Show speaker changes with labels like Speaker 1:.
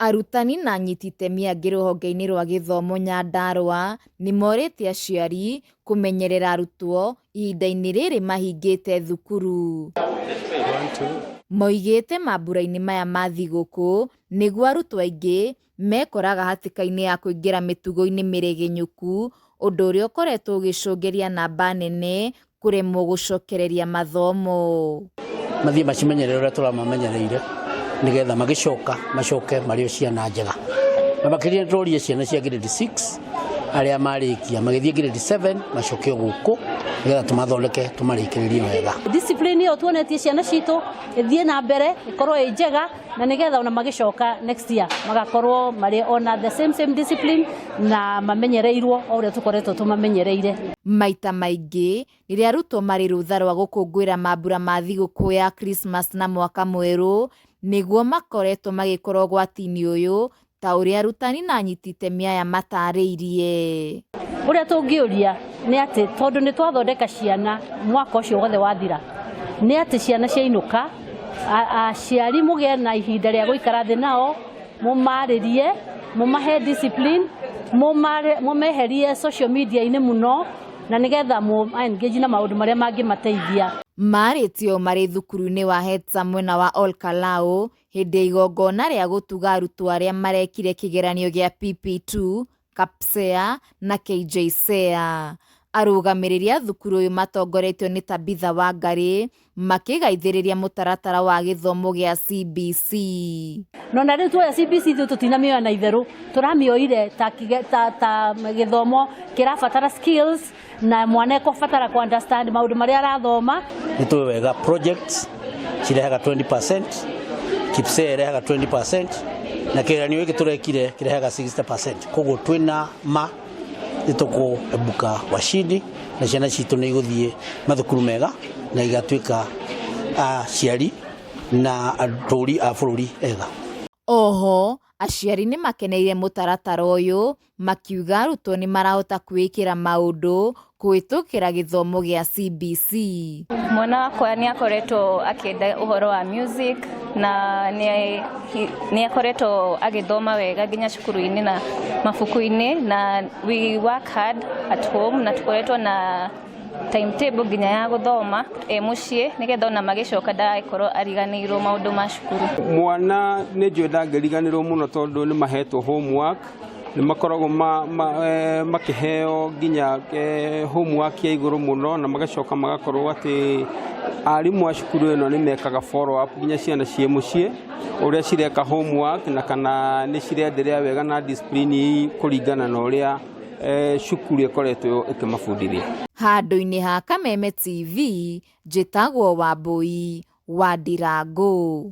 Speaker 1: Arutani na anyiti itemi angĩ rũhonge-inĩ rwa gĩthomo Nyandarua nĩmorĩtie aciari kũmenyerera arutwo ihinda-inĩ rĩrĩ mahingĩte thukuru. Moigĩte mambura-inĩ maya ma thigũkũ nĩguo arutwo aingĩ mekoraga hatĩka-inĩ ya kũingĩra mĩtugo-inĩ mĩregenyũku, ũndũ ũrĩa ũkoretwo ũgĩcũngĩria namba nene kũremwo gũcokereria mathomo.
Speaker 2: Mathiĩ macimenyerere ũrĩa tũramamenyereire nigetha macoke marĩ o ciana njega. Na makĩria tũrorie ciana cia grade 6 arĩa marĩkia magĩthiĩ grade 7 macoke gũkũ nigetha tũmathondeke tũmarĩkĩrĩrie wega.
Speaker 3: Discipline ĩyo tuonetie ciana citũ ĩthiĩ na mbere ĩkorwo ĩ njega na nigetha ona magĩcoka next year magakorwo marĩ ona the same discipline na mamenyereirwo o ũrĩa tũkoretwo tũmamenyereire. Maita maingĩ rĩrĩa arutwo marĩ rutha rwa gũkũngũĩra mambura ma thigũkũ ya Christmas na mwaka mwerũ nĩguo makoretwo magĩkorwo gwati-inĩ ũyũ ta ũrĩa arutani na anyiti itemi aya matarĩirie. Ũrĩa tũngĩũria nĩ atĩ tondũ nĩ twathondeka ciana mwaka ũcio wothe wathira, nĩ atĩ ciana ciainũka aciari mũgĩe na ihinda rĩa gũikara thĩ nao, mũmarĩrie, mũmahe discipline, mũmeherie social media-inĩ mũno na nigetha engage na maũndũ marĩa mangĩmateithia. Marĩtio marĩ thukuru-inĩ wa Hetsa mwena wa Olkalau hĩndĩ ya igongona rĩa gũtuga arutwo arĩa marekire kĩgeranio gĩa PP2, KAPSEA na KJSEA. Arũgamĩrĩri a thukuru ũyũ matongoretio nĩ Tabitha Wangari makĩgaithĩrĩria mũtaratara wa gĩthomo gĩa CBC. Nona rĩu tuoya CBC tũtinamĩoya na itherũ, tũramĩoire ta gĩthomo kĩrabatara skills na mwana ekũbatara ku understand maũndũ marĩa arathoma.
Speaker 2: Nĩ tũĩ wega projects cirehaga 20%, KIPSEA irehaga 20% na kĩgeranio gĩkĩ tũrekire kĩrehaga 60%. Koguo twĩna ma nĩtũkũebuka washindi na ciana citũ nĩ igũthiĩ mathukuru mega na igatuĩka aciari na atũũri a bũrũri ega. Oho aciari nĩ makeneire mũtaratara ũyũ makiuga arutwo nĩ marahota kwĩkĩra maũndũ kũhĩtũkĩra gĩthomo gĩa CBC.
Speaker 4: Mwana wakwa nĩ akoretwo akĩenda ũhoro wa music na nĩ akoretwo agĩthoma wega nginya cukuru-inĩ na mabuku-inĩ na we work hard at home na tũkoretwo na timetable nginya ya gũthoma mũciĩ nĩgetha ona magĩcoka ndagĩkorwo ariganĩirwo maũndũ ma cukuru.
Speaker 5: Mwana nĩ njũĩ ndangĩriganĩrwo mũno tondũ nĩ mahetwo homework, nĩ makoragwo makĩheo nginya homework ya igũrũ mũno na magacoka magakorwo atĩ arimũ a cukuru ĩno nĩ mekaga follow up nginya ciana ciĩ mũciĩ ũrĩa cireka homework na kana nĩ cirenderea wega na discipline kũringana na ũrĩa cukuru ĩkoretwo ĩkĩmabundithia. Handũ-inĩ ha Kameme TV njĩtagwo Wambui wa Ndirangũ.